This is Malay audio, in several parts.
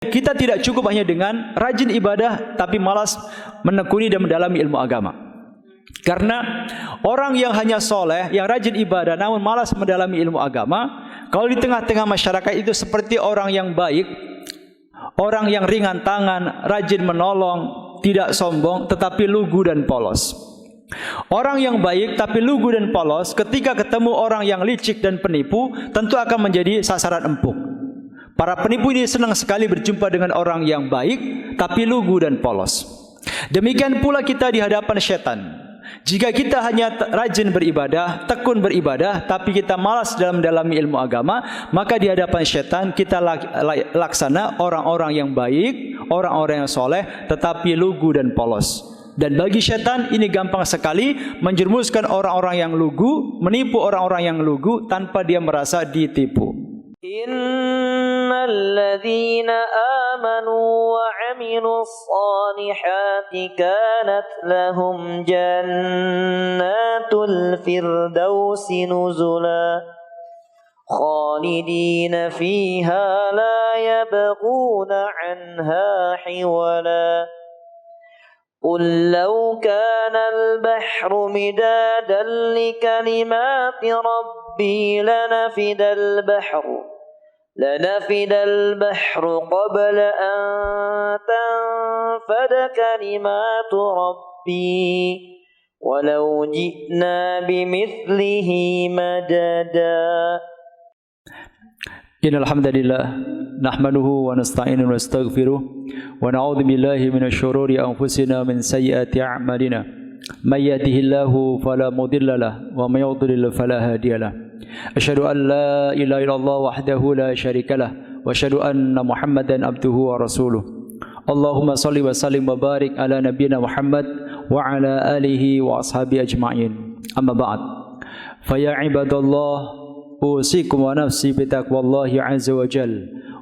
Kita tidak cukup hanya dengan rajin ibadah tapi malas menekuni dan mendalami ilmu agama. Karena orang yang hanya soleh, yang rajin ibadah namun malas mendalami ilmu agama, kalau di tengah-tengah masyarakat itu seperti orang yang baik, orang yang ringan tangan, rajin menolong, tidak sombong, tetapi lugu dan polos. Orang yang baik tapi lugu dan polos, ketika ketemu orang yang licik dan penipu, tentu akan menjadi sasaran empuk. Para penipu ini senang sekali berjumpa dengan orang yang baik tapi lugu dan polos. Demikian pula kita di hadapan setan. Jika kita hanya rajin beribadah, tekun beribadah, tapi kita malas dalam mendalami ilmu agama, maka di hadapan setan kita laksana orang-orang yang baik, orang-orang yang soleh, tetapi lugu dan polos. Dan bagi setan ini gampang sekali menjerumuskan orang-orang yang lugu, menipu orang-orang yang lugu tanpa dia merasa ditipu. Innal ladzina amanu wa 'amilus solihati kanat lahum jannatul firdausi nuzula khalidina fiha la yabghuna 'anha hiwala. قل لو كان البحر مدادا لكلمات ربي لنفد البحر قبل أن تنفد كلمات ربي ولو جئنا بمثله مددا. Innal hamdalillah nahmaduhu wa nasta'inuhu wa nastaghfiruh wa na'udzu billahi minasy syururi anfusina min sayyiati a'malina may yahdihillahu fala mudilla lahu wa may yudlil fala hadiya lahu. Asyhadu an la ilaha illallah wahdahu la syarika lahu wa asyhadu anna Muhammadan abduhu wa rasuluh. Allahumma shalli wa sallim wa barik ala nabiyyina Muhammad wa ala alihi wa ashabi ajma'in. Amma ba'd. Fa ya ibadallah usikum wa nafsi bitaqwallahi azza wa jal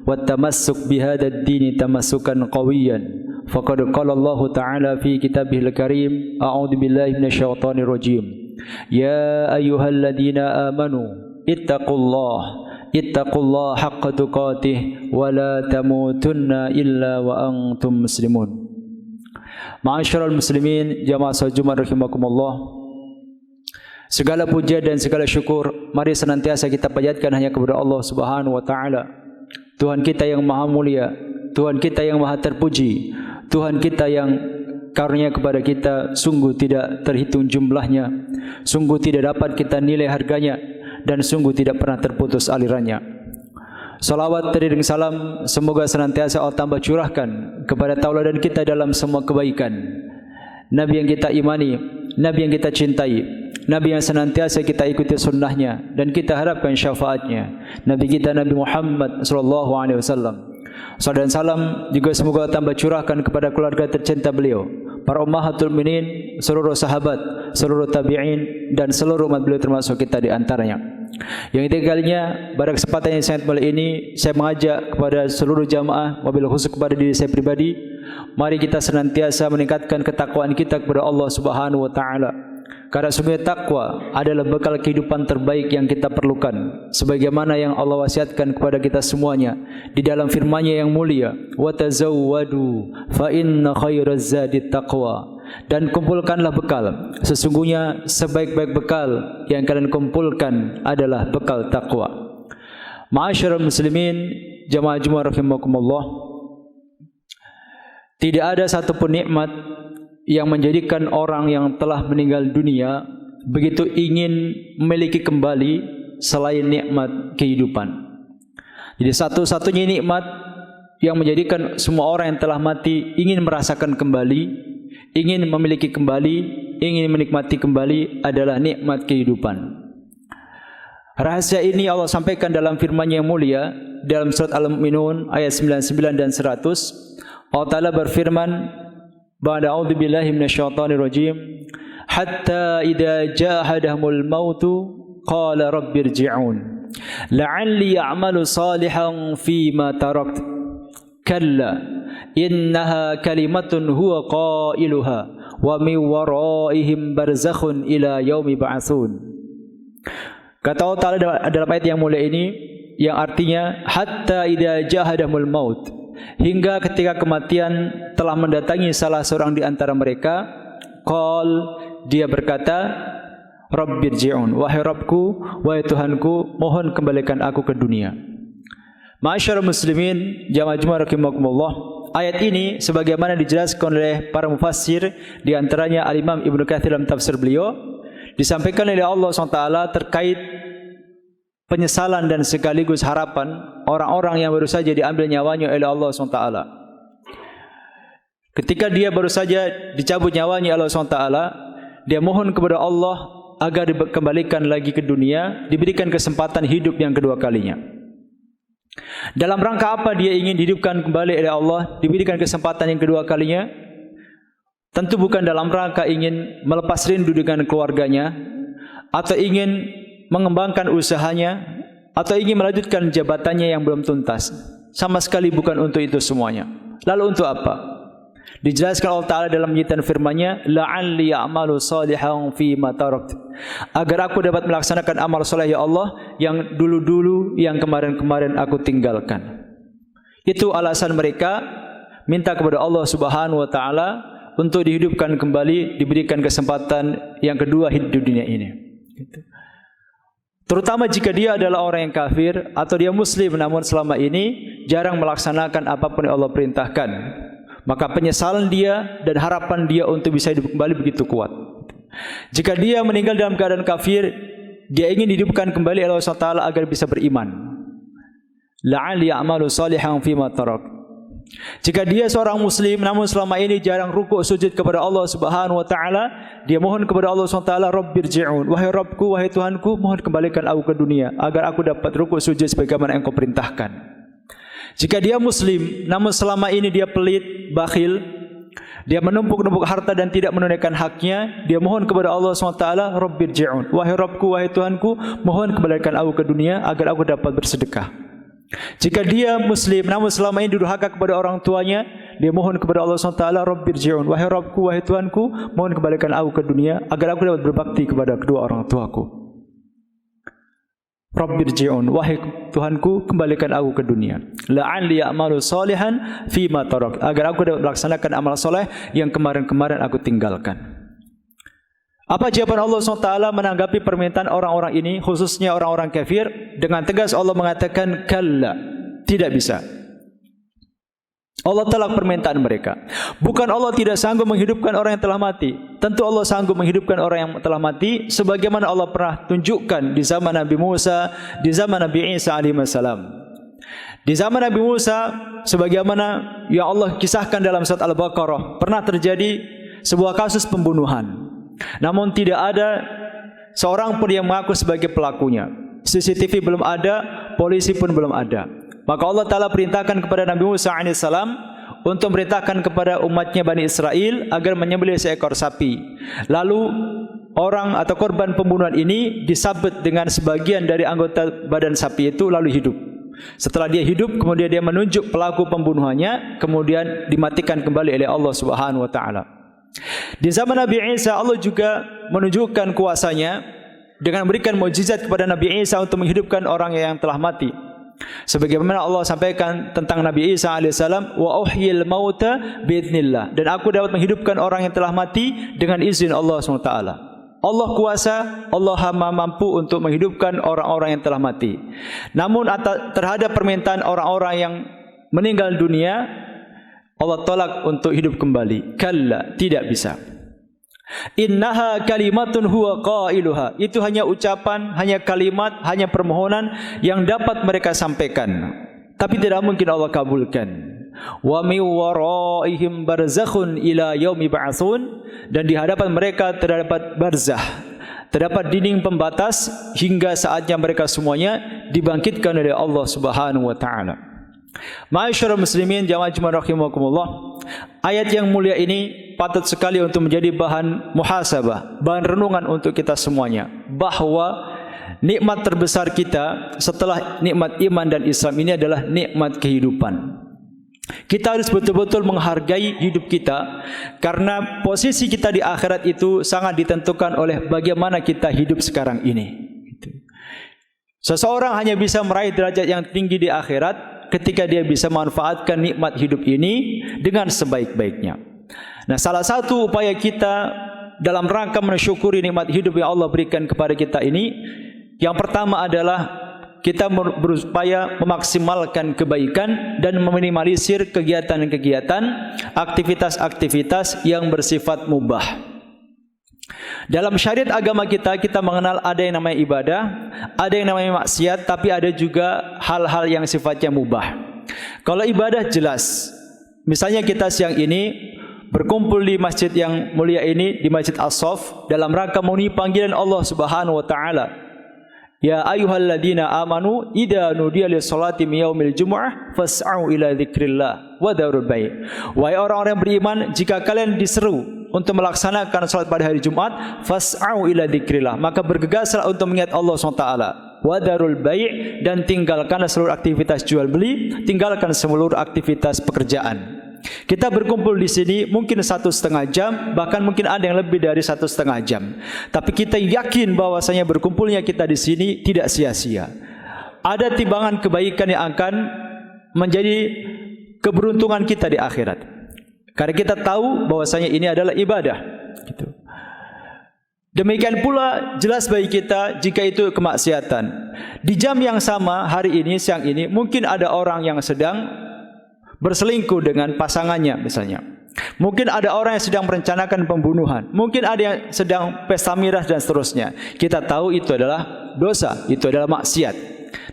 wa tamassuk bihadha ad-din tamassukan qawiyan faqad qala Allah ta'ala fi kitabihil karim a'udzu billahi minasyaitonir rajim ya ayyuhalladzina amanu ittaqullaha haqqa tuqatih wa la tamutunna illa wa antum muslimun. Ma'asyiral muslimin jamaah salat Jumat rahimakumullah. Segala puja dan segala syukur mari senantiasa kita panjatkan hanya kepada Allah Subhanahu wa taala. Tuhan kita yang maha mulia, Tuhan kita yang maha terpuji, Tuhan kita yang karunia kepada kita sungguh tidak terhitung jumlahnya, sungguh tidak dapat kita nilai harganya, dan sungguh tidak pernah terputus alirannya. Salawat dan salam semoga senantiasa Allah tambah curahkan kepada tauladan kita dalam semua kebaikan, Nabi yang kita imani, Nabi yang kita cintai, Nabi yang senantiasa kita ikuti sunnahnya dan kita harapkan syafaatnya, Nabi kita Nabi Muhammad sallallahu alaihi wasallam. Salam dan salam juga semoga tambah curahkan kepada keluarga tercinta beliau, para ummahatul mukminin, seluruh sahabat, seluruh tabi'in dan seluruh umat beliau termasuk kita di antaranya. Yang ketiga kalinya pada kesempatan yang sangat mulia ini saya mengajak kepada seluruh jamaah, wabil khusus kepada diri saya pribadi, mari kita senantiasa meningkatkan ketakwaan kita kepada Allah Subhanahu wa taala. Karena sungguh takwa adalah bekal kehidupan terbaik yang kita perlukan, sebagaimana yang Allah wasiatkan kepada kita semuanya di dalam firman-Nya yang mulia, wa tazawwadu fa inna khairaz zadi taqwa, dan kumpulkanlah bekal, sesungguhnya sebaik-baik bekal yang kalian kumpulkan adalah bekal takwa. Ma'asyiral muslimin jamaah Jumat rahimakumullah, tidak ada satupun nikmat yang menjadikan orang yang telah meninggal dunia begitu ingin memiliki kembali selain nikmat kehidupan. Jadi satu-satunya nikmat yang menjadikan semua orang yang telah mati ingin merasakan kembali, ingin memiliki kembali, ingin menikmati kembali adalah nikmat kehidupan. Rahasia ini Allah sampaikan dalam firman-Nya yang mulia dalam surat Al-Mu'minun ayat 99 dan 100. Allah Ta'ala berfirman, ba'da a'udzu billahi minasyaitonir rajim, hatta idza jaa ahadahumul mautu qala rabbirji'un la'alli a'malu salihan fima tarakt kalla innaha kalimatun huwa qailuha wa min waraihim barzakhun ila yaumi ba'tsun. Kata Allah Ta'ala dalam ayat yang mulia ini, yang artinya hatta idza jaa ahadahumul maut, hingga ketika kematian telah mendatangi salah seorang di antara mereka, dia berkata, Rabbirji'un, wahai Rabbku, wahai Tuhanku, mohon kembalikan aku ke dunia. Ma'asyarul muslimin, jamaah Jumat rahimakumullah, ayat ini sebagaimana dijelaskan oleh para mufassir, di antaranya Al-Imam Ibnu Katsir dalam tafsir beliau, disampaikan oleh Allah SWT terkait penyesalan dan sekaligus harapan orang-orang yang baru saja diambil nyawanya oleh Allah SWT. Ketika dia baru saja dicabut nyawanya oleh Allah SWT, dia mohon kepada Allah agar dikembalikan lagi ke dunia, diberikan kesempatan hidup yang kedua kalinya. Dalam rangka apa dia ingin dihidupkan kembali oleh Allah, diberikan kesempatan yang kedua kalinya? Tentu bukan dalam rangka ingin melepas rindu dengan keluarganya, atau ingin mengembangkan usahanya, atau ingin melanjutkan jabatannya yang belum tuntas. Sama sekali bukan untuk itu semuanya. Lalu untuk apa? Dijelaskan Allah Ta'ala dalam nyitan firman-Nya, la'alli a'malu salihan fi ma taraktu, agar aku dapat melaksanakan amal soleh ya Allah yang dulu-dulu, yang kemarin-kemarin aku tinggalkan. Itu alasan mereka minta kepada Allah Subhanahu wa Ta'ala untuk dihidupkan kembali, diberikan kesempatan yang kedua hidup di dunia ini. Terutama jika dia adalah orang yang kafir atau dia muslim namun selama ini jarang melaksanakan apapun yang Allah perintahkan, maka penyesalan dia dan harapan dia untuk bisa hidup kembali begitu kuat. Jika dia meninggal dalam keadaan kafir, dia ingin dihidupkan kembali oleh Allah SWT agar bisa beriman. La'alli a'malu salihan fima tarak. Jika dia seorang muslim namun selama ini jarang rukuk sujud kepada Allah Subhanahu wa Ta'ala, dia mohon kepada Allah SWT, Rabbirji'un, wahai Rabbku, wahai Tuhanku, mohon kembalikan aku ke dunia agar aku dapat rukuk sujud sebagaimana Engkau perintahkan. Jika dia muslim namun selama ini dia pelit, bakhil, dia menumpuk-numpuk harta dan tidak menunaikan haknya, dia mohon kepada Allah SWT, Rabbirji'un, wahai Rabbku, wahai Tuhanku, mohon kembalikan aku ke dunia agar aku dapat bersedekah. Jika dia muslim namun selama ini durhaka kepada orang tuanya, dia mohon kepada Allah SWT, Rabbirji'un, wahai Rabbku, wahai Tuhanku, mohon kembalikan aku ke dunia agar aku dapat berbakti kepada kedua orang tuaku. Rabbirji'un, wahai Tuhanku, kembalikan aku ke dunia. La'alli a'malu salihan fima tarak, agar aku dapat melaksanakan amal soleh yang kemarin-kemarin aku tinggalkan. Apa jawaban Allah SWT menanggapi permintaan orang-orang ini, khususnya orang-orang kafir? Dengan tegas Allah mengatakan, kalla, tidak bisa. Allah tolak permintaan mereka. Bukan Allah tidak sanggup menghidupkan orang yang telah mati. Tentu Allah sanggup menghidupkan orang yang telah mati, sebagaimana Allah pernah tunjukkan di zaman Nabi Musa, di zaman Nabi Isa alaihissalam. Di zaman Nabi Musa, sebagaimana yang Allah kisahkan dalam surat Al-Baqarah, pernah terjadi sebuah kasus pembunuhan. Namun tidak ada seorang pun yang mengaku sebagai pelakunya. CCTV belum ada, polisi pun belum ada. Maka Allah Ta'ala perintahkan kepada Nabi Musa AS untuk merintahkan kepada umatnya Bani Israel agar menyembelih seekor sapi. Lalu orang atau korban pembunuhan ini disabet dengan sebagian dari anggota badan sapi itu lalu hidup. Setelah dia hidup, kemudian dia menunjuk pelaku pembunuhannya, kemudian dimatikan kembali oleh Allah Subhanahu wa Ta'ala. Di zaman Nabi Isa, Allah juga menunjukkan kuasanya dengan memberikan mukjizat kepada Nabi Isa untuk menghidupkan orang yang telah mati. Sebagaimana Allah sampaikan tentang Nabi Isa alaihissalam, wa uhyil mauta biidznillah, dan aku dapat menghidupkan orang yang telah mati dengan izin Allah SWT. Allah kuasa, Allah mampu untuk menghidupkan orang-orang yang telah mati. Namun terhadap permintaan orang-orang yang meninggal dunia, Allah tolak untuk hidup kembali. Kalla, tidak bisa. Innaha kalimatun huwa qailuha, itu hanya ucapan, hanya kalimat, hanya permohonan yang dapat mereka sampaikan, tapi tidak mungkin Allah kabulkan. Wa min waraihim barzakhun ila yaumi ba'tsun, dan di hadapan mereka terdapat barzah, terdapat dinding pembatas hingga saatnya mereka semuanya dibangkitkan oleh Allah Subhanahu wa Ta'ala. Ma'asyiral muslimin, jamaah Jumat rahimakumullah, ayat yang mulia ini patut sekali untuk menjadi bahan muhasabah, bahan renungan untuk kita semuanya, bahwa nikmat terbesar kita setelah nikmat iman dan Islam ini adalah nikmat kehidupan. Kita harus betul-betul menghargai hidup kita, karena posisi kita di akhirat itu sangat ditentukan oleh bagaimana kita hidup sekarang ini. Seseorang hanya bisa meraih derajat yang tinggi di akhirat ketika dia bisa memanfaatkan nikmat hidup ini dengan sebaik-baiknya. Nah, salah satu upaya kita dalam rangka mensyukuri nikmat hidup yang Allah berikan kepada kita ini, yang pertama adalah kita berupaya memaksimalkan kebaikan dan meminimalisir kegiatan-kegiatan, aktivitas-aktivitas yang bersifat mubah. Dalam syariat agama kita, kita mengenal ada yang namanya ibadah, ada yang namanya maksiat, tapi ada juga hal-hal yang sifatnya mubah. Kalau ibadah jelas, misalnya kita siang ini berkumpul di masjid yang mulia ini, di Masjid As-Saff, dalam rangka memenuhi panggilan Allah Subhanahu wa taala. Ya ayyuhalladzina amanu idza nudiya lis-salati min yaumil jumu'ah fas'au ila dzikrillah wa dzarul bai'. Wahai orang-orang beriman, jika kalian diseru untuk melaksanakan salat pada hari Jumat, fas'au ila dzikrillah, maka bergegaslah untuk mengingat Allah SWT. Wa dzarul bai', dan tinggalkan seluruh aktivitas jual beli, tinggalkan seluruh aktivitas pekerjaan. Kita berkumpul di sini mungkin 1,5 jam, bahkan mungkin ada yang lebih dari 1,5 jam. Tapi kita yakin bahwasanya berkumpulnya kita di sini tidak sia-sia. Ada timbangan kebaikan yang akan menjadi keberuntungan kita di akhirat. Karena kita tahu bahwasanya ini adalah ibadah. Gitu. Demikian pula jelas bagi kita jika itu kemaksiatan. Di jam yang sama hari ini, siang ini, mungkin ada orang yang sedang berselingkuh dengan pasangannya misalnya. Mungkin ada orang yang sedang merencanakan pembunuhan. Mungkin ada yang sedang pesta miras dan seterusnya. Kita tahu itu adalah dosa, itu adalah maksiat.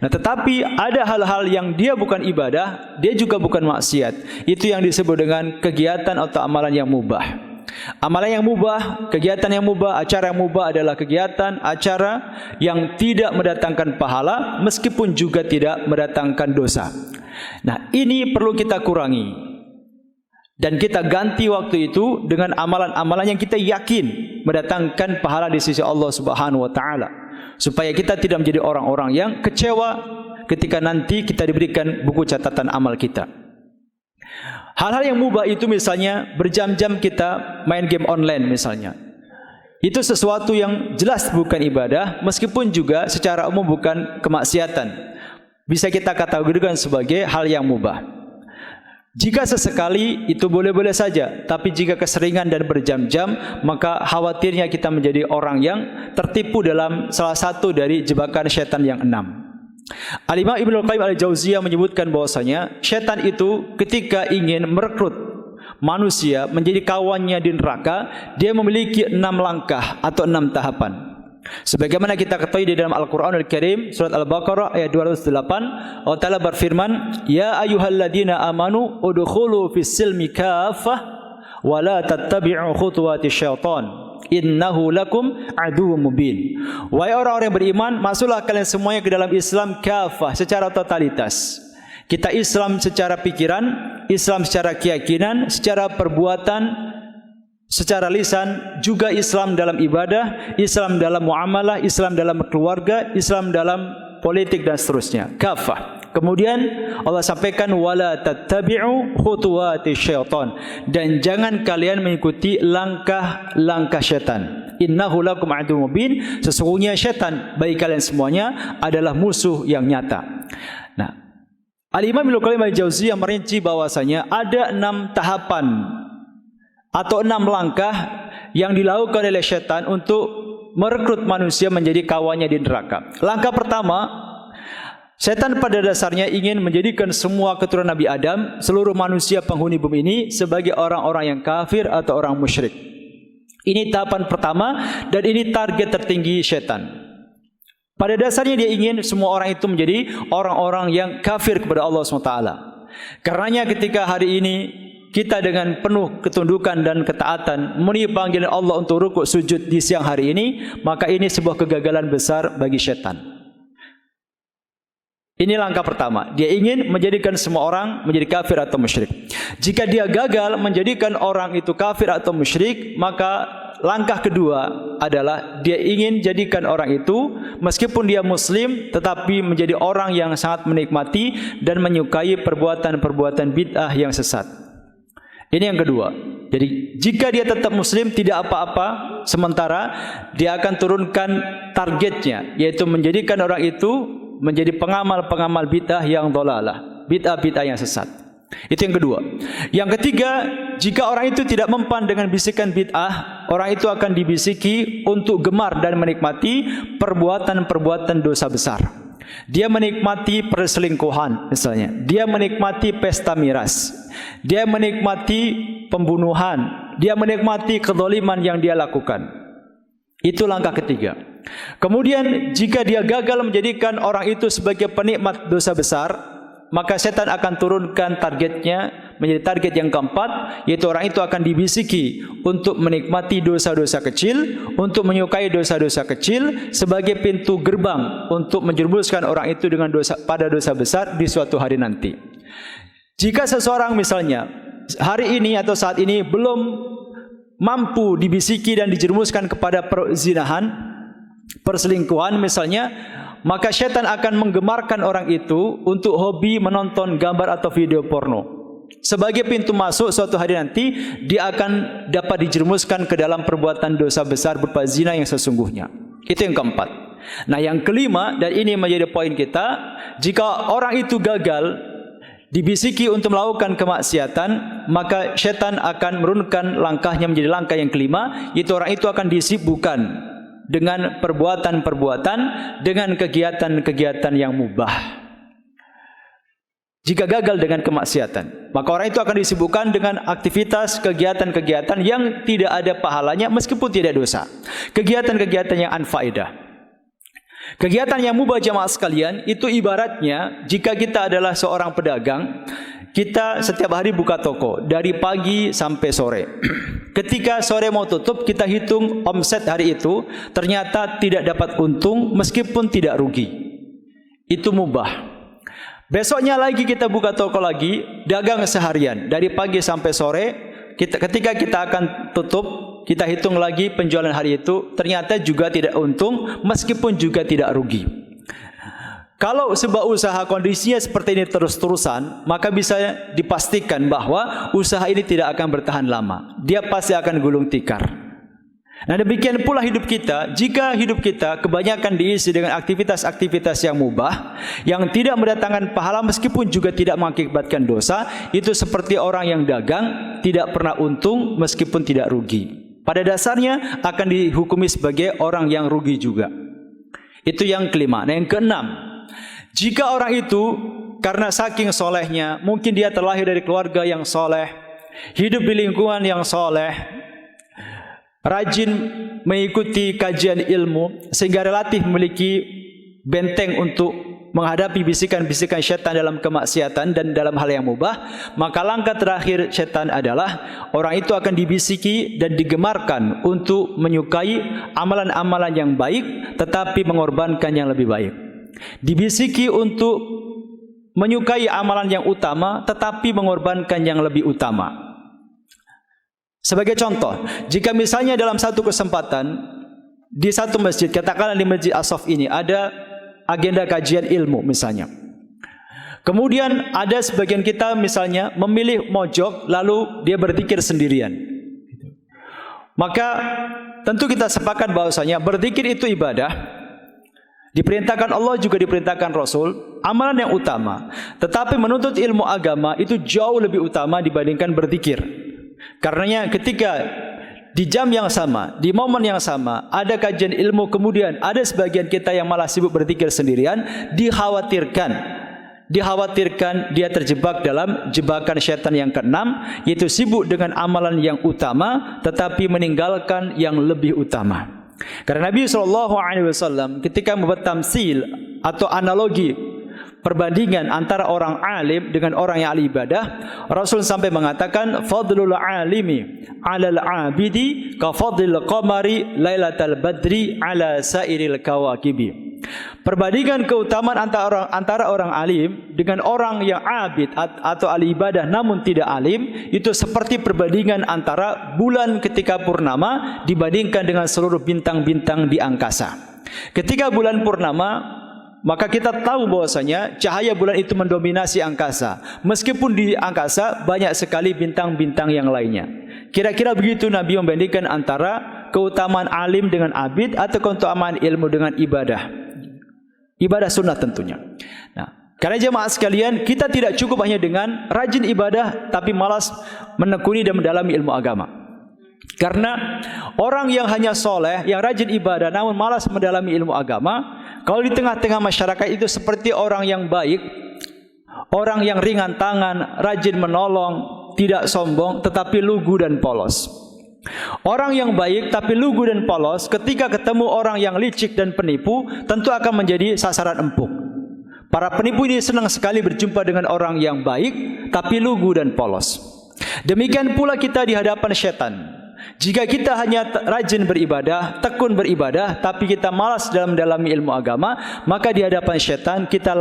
Nah, tetapi ada hal-hal yang dia bukan ibadah, dia juga bukan maksiat. Itu yang disebut dengan kegiatan atau amalan yang mubah. Amalan yang mubah, kegiatan yang mubah, acara yang mubah adalah kegiatan, acara yang tidak mendatangkan pahala meskipun juga tidak mendatangkan dosa. Nah, ini perlu kita kurangi dan kita ganti waktu itu dengan amalan-amalan yang kita yakin mendatangkan pahala di sisi Allah Subhanahu wa taala, supaya kita tidak menjadi orang-orang yang kecewa ketika nanti kita diberikan buku catatan amal kita. Hal-hal yang mubah itu misalnya berjam-jam kita main game online misalnya. Itu sesuatu yang jelas bukan ibadah, meskipun juga secara umum bukan kemaksiatan. Bisa kita kategorikan sebagai hal yang mubah. Jika sesekali itu boleh-boleh saja, tapi jika keseringan dan berjam-jam, maka khawatirnya kita menjadi orang yang tertipu dalam salah satu dari jebakan syaitan yang 6. Al-Imam Ibnu Qayyim Al-Jauziyah menyebutkan bahwasanya syaitan itu ketika ingin merekrut manusia menjadi kawannya di neraka, dia memiliki 6 langkah atau 6 tahapan. Sebagaimana kita ketahui di dalam Al-Quranul Karim, surat Al-Baqarah ayat 208, Allah Ta'ala berfirman, Ya ayyuhalladzina amanu udkhulu fis silmi kaffah wa la tattabi'u khutuwati syaitan innahu lakum aduwwum mubin. Wahai orang-orang yang beriman, masuklah kalian semuanya ke dalam Islam kafah, secara totalitas. Kita Islam secara pikiran, Islam secara keyakinan, secara perbuatan, secara lisan, juga Islam dalam ibadah, Islam dalam muamalah, Islam dalam keluarga, Islam dalam politik dan seterusnya. Kafah. Kemudian Allah sampaikan wala tattabi'u khutuwati syaitan, dan jangan kalian mengikuti langkah-langkah syaitan. Innahu lakum aduwwum mubin, sesungguhnya syaitan bagi kalian semuanya adalah musuh yang nyata. Nah, Al-Imam Ibnu Qayyim Al-Jauziyah merinci bahwasanya ada 6 tahapan atau 6 langkah yang dilakukan oleh syaitan untuk merekrut manusia menjadi kawannya di neraka. Langkah pertama, syaitan pada dasarnya ingin menjadikan semua keturunan Nabi Adam, seluruh manusia penghuni bumi ini sebagai orang-orang yang kafir atau orang musyrik. Ini tahapan pertama dan ini target tertinggi syaitan. Pada dasarnya dia ingin semua orang itu menjadi orang-orang yang kafir kepada Allah SWT. Karenanya ketika hari ini kita dengan penuh ketundukan dan ketaatan memenuhi panggilan Allah untuk rukuk sujud di siang hari ini, maka ini sebuah kegagalan besar bagi syaitan. Ini langkah pertama. Dia ingin menjadikan semua orang menjadi kafir atau musyrik. Jika dia gagal menjadikan orang itu kafir atau musyrik, maka langkah kedua adalah dia ingin jadikan orang itu meskipun dia muslim tetapi menjadi orang yang sangat menikmati dan menyukai perbuatan-perbuatan bid'ah yang sesat. Ini yang kedua. Jadi jika dia tetap muslim tidak apa-apa, sementara dia akan turunkan targetnya, yaitu menjadikan orang itu menjadi pengamal-pengamal bid'ah yang dhalalah. bid'ah-bid'ah yang sesat. Itu yang kedua. Yang ketiga, jika orang itu tidak mempan dengan bisikan bid'ah, orang itu akan dibisiki untuk gemar dan menikmati perbuatan-perbuatan dosa besar. Dia menikmati perselingkuhan misalnya, dia menikmati pesta miras, dia menikmati pembunuhan, dia menikmati kezaliman yang dia lakukan. Itu langkah ketiga. Kemudian jika dia gagal menjadikan orang itu sebagai penikmat dosa besar, maka setan akan turunkan targetnya menjadi target yang keempat, yaitu orang itu akan dibisiki untuk menikmati dosa-dosa kecil, untuk menyukai dosa-dosa kecil sebagai pintu gerbang untuk menjerumuskan orang itu dengan pada dosa besar di suatu hari nanti. Jika seseorang misalnya hari ini atau saat ini belum mampu dibisiki dan dijerumuskan kepada perzinahan, perselingkuhan misalnya, maka syaitan akan menggemarkan orang itu untuk hobi menonton gambar atau video porno. Sebagai pintu masuk suatu hari nanti, dia akan dapat dijerumuskan ke dalam perbuatan dosa besar berupa zina yang sesungguhnya. Itu yang keempat. Nah, yang kelima, dan ini menjadi poin kita, jika orang itu gagal dibisiki untuk melakukan kemaksiatan, maka syaitan akan menurunkan langkahnya menjadi langkah yang kelima, yaitu orang itu akan disibukkan dengan perbuatan-perbuatan, dengan kegiatan-kegiatan yang mubah. Jika gagal dengan kemaksiatan, maka orang itu akan disibukkan dengan aktivitas kegiatan-kegiatan yang tidak ada pahalanya meskipun tidak dosa. Kegiatan-kegiatan yang anfaedah. Kegiatan yang mubah jamaah sekalian, itu ibaratnya jika kita adalah seorang pedagang, kita setiap hari buka toko dari pagi sampai sore. Ketika sore mau tutup, kita hitung omset hari itu, ternyata tidak dapat untung meskipun tidak rugi. Itu mubah. Besoknya lagi kita buka toko lagi, dagang seharian dari pagi sampai sore. Ketika kita akan tutup, kita hitung lagi penjualan hari itu, ternyata juga tidak untung meskipun juga tidak rugi. Kalau sebuah usaha kondisinya seperti ini terus-terusan, maka bisa dipastikan bahwa usaha ini tidak akan bertahan lama. Dia pasti akan gulung tikar. Nah, demikian pula hidup kita. Jika hidup kita kebanyakan diisi dengan aktivitas-aktivitas yang mubah, yang tidak mendatangkan pahala meskipun juga tidak mengakibatkan dosa, itu seperti orang yang dagang, tidak pernah untung meskipun tidak rugi. Pada dasarnya akan dihukumi sebagai orang yang rugi juga. Itu yang kelima. Nah, yang keenam, jika orang itu karena saking solehnya, mungkin dia terlahir dari keluarga yang soleh, hidup di lingkungan yang soleh, rajin mengikuti kajian ilmu, sehingga relatif memiliki benteng untuk menghadapi bisikan-bisikan syaitan dalam kemaksiatan dan dalam hal yang mubah, maka langkah terakhir syaitan adalah orang itu akan dibisiki dan digemarkan untuk menyukai amalan-amalan yang baik tetapi mengorbankan yang lebih baik. Dibisiki untuk menyukai amalan yang utama tetapi mengorbankan yang lebih utama. Sebagai contoh, jika misalnya dalam satu kesempatan di satu masjid, katakanlah di Masjid As-Saff ini ada agenda kajian ilmu misalnya. Kemudian ada sebagian kita misalnya memilih mojok lalu dia berzikir sendirian. Maka tentu kita sepakat bahwasanya berzikir itu ibadah. Diperintahkan Allah juga diperintahkan Rasul, amalan yang utama. Tetapi menuntut ilmu agama itu jauh lebih utama dibandingkan berzikir. Karenanya ketika di jam yang sama, di momen yang sama, ada kajian ilmu, kemudian ada sebagian kita yang malah sibuk berzikir sendirian, dikhawatirkan dia terjebak dalam jebakan syaitan yang keenam, yaitu sibuk dengan amalan yang utama tetapi meninggalkan yang lebih utama. Karena Nabi SAW ketika membuat tamsil atau analogi perbandingan antara orang alim dengan orang yang ahli ibadah, Rasul sampai mengatakan fadlul alimi 'alal 'abidi ka fadlil qamari lailatal badri 'ala sairil kawakibi. Perbandingan keutamaan antara orang alim dengan orang yang abid atau ahli ibadah namun tidak alim, itu seperti perbandingan antara bulan ketika purnama dibandingkan dengan seluruh bintang-bintang di angkasa. Ketika bulan purnama, maka kita tahu bahwasanya cahaya bulan itu mendominasi angkasa. Meskipun di angkasa banyak sekali bintang-bintang yang lainnya. Kira-kira begitu Nabi membandingkan antara keutamaan alim dengan abid atau keutamaan ilmu dengan ibadah. Ibadah sunnah tentunya. Nah, Karena jemaah sekalian, kita tidak cukup hanya dengan rajin ibadah tapi malas menekuni dan mendalami ilmu agama. Karena orang yang hanya soleh, yang rajin ibadah namun malas mendalami ilmu agama, kalau di tengah-tengah masyarakat itu seperti orang yang baik, orang yang ringan tangan, rajin menolong, tidak sombong, tetapi lugu dan polos. Orang yang baik tapi lugu dan polos, ketika ketemu orang yang licik dan penipu, tentu akan menjadi sasaran empuk. Para penipu ini senang sekali berjumpa dengan orang yang baik tapi lugu dan polos. Demikian pula kita di hadapan setan. Jika kita hanya rajin beribadah, tekun beribadah, tapi kita malas dalam mendalami ilmu agama, maka di hadapan setan kita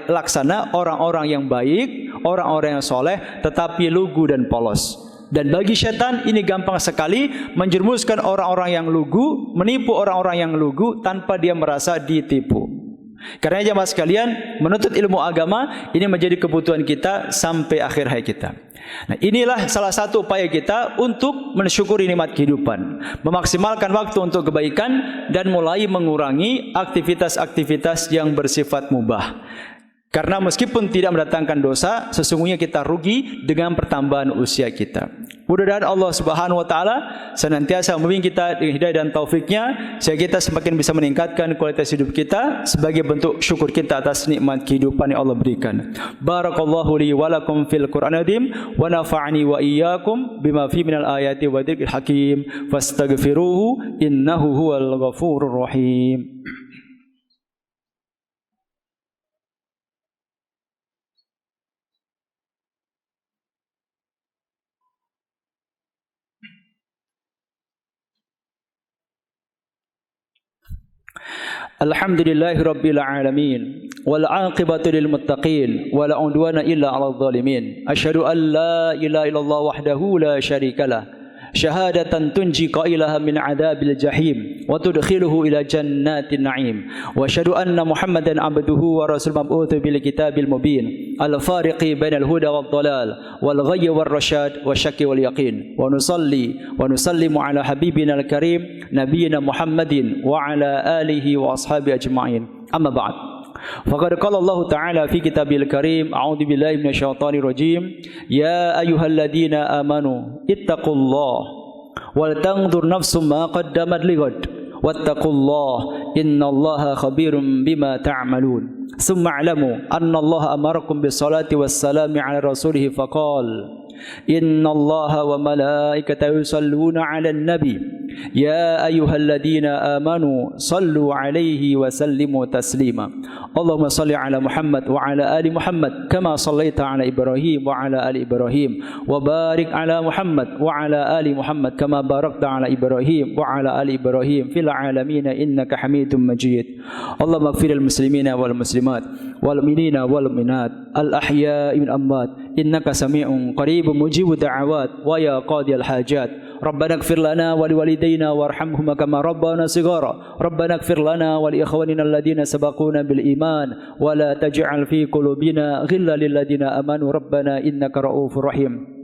laksana orang-orang yang baik, orang-orang yang soleh, tetapi lugu dan polos. Dan bagi setan ini gampang sekali menjerumuskan orang-orang yang lugu, menipu orang-orang yang lugu tanpa dia merasa ditipu. Karena jemaah sekalian, menuntut ilmu agama ini menjadi kebutuhan kita sampai akhir hayat kita. Nah, inilah salah satu upaya kita untuk mensyukuri nikmat kehidupan, memaksimalkan waktu untuk kebaikan dan mulai mengurangi aktivitas-aktivitas yang bersifat mubah. Karena meskipun tidak mendatangkan dosa, sesungguhnya kita rugi dengan pertambahan usia kita. Mudah-mudahan Allah Subhanahu wa taala senantiasa membimbing kita dengan hidayah dan taufiknya, sehingga kita semakin bisa meningkatkan kualitas hidup kita sebagai bentuk syukur kita atas nikmat kehidupan yang Allah berikan. Barakallahu li wa lakum fil Qur'anil azim wa nafa'ani wa iyyakum bima fi minal ayati wa dzikril hakim fastaghfiruhu innahu huwal ghafurur rahim. Alhamdulillahi rabbil alamin wal 'aqibatu lil muttaqin wala 'udwana illa 'alal zalimin. Asyhadu an la ilaha illallah wahdahu la syarikalah syahadatan tunji qailaha min 'adzabil jahim wa tudkhiluhu ila jannatin na'im. Wa asyhadu anna Muhammadan 'abduhu wa rasul mab'utsu bil kitabil mubin al fariqi bainal huda wad dhalal wal ghayyi war rasyad wasyakki wal yaqin. Wa nusalli wa nusallimu ala habibina al karim nabiyina Muhammadin wa ala alihi wa ashabi ajma'in. Amma ba'd. Faqad qala Allah Ta'ala fi kitabil karim, a'udzu billahi minasyaitonir rajim, ya ayyuhalladzina amanu ittaqullaha wal tanzur nafsum ma qaddamat lighad wattaqullaha innallaha khabirum bima ta'malun. Summa a'lamu annallaha amarakum bis salati was salami ala rasulih faqala innallaha wa malaikatahu yusalluna 'alan nabi ya ayyuhalladzina amanu sallu 'alaihi wa sallimu taslima. Allahumma salli 'ala Muhammad wa 'ala ali Muhammad kama sallaita 'ala Ibrahim wa 'ala ali Ibrahim wa barik 'ala Muhammad wa 'ala ali Muhammad kama barakta 'ala Ibrahim wa 'ala ali Ibrahim fil 'alamin innaka Hamidum Majid. Allahumma ighfir lil muslimina wal muslimat wal mu'minina wal mu'minat al ahya'i min amwat innaka sami'un qaribun mujibud da'awat wa ya qadiyal hajat. Rabbana ighfir lana wa liwalidayna warhamhuma kama rabbana shighara. Rabbana ighfir lana wa li ikhwanina alladhina sabaquna bil iman wa la taj'al fi qulubina ghillan lil ladzina amanu rabbana innaka ra'ufur rahim.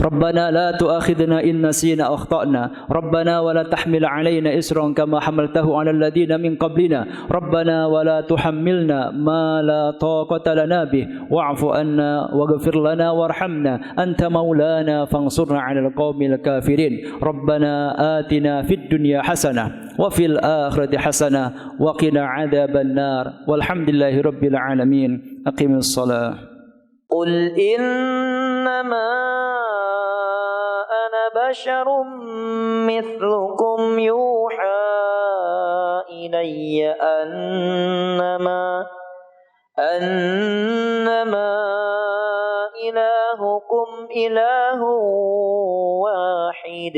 ربنا لا تؤاخذنا إن نسينا أخطأنا ربنا ولا تحمل علينا إسرا كما حملته على الذين من قبلنا ربنا ولا تحملنا ما لا طاقة لنا به واعف عنا واغفر لنا وارحمنا أنت مولانا فانصرنا على القوم الكافرين ربنا آتنا في الدنيا حسنة وفي الآخرة حسنة وقنا عذاب النار والحمد لله رب العالمين أقم الصلاة. قل إنما أنا بشر مثلكم يوحى إلي أنما إلهكم إله واحد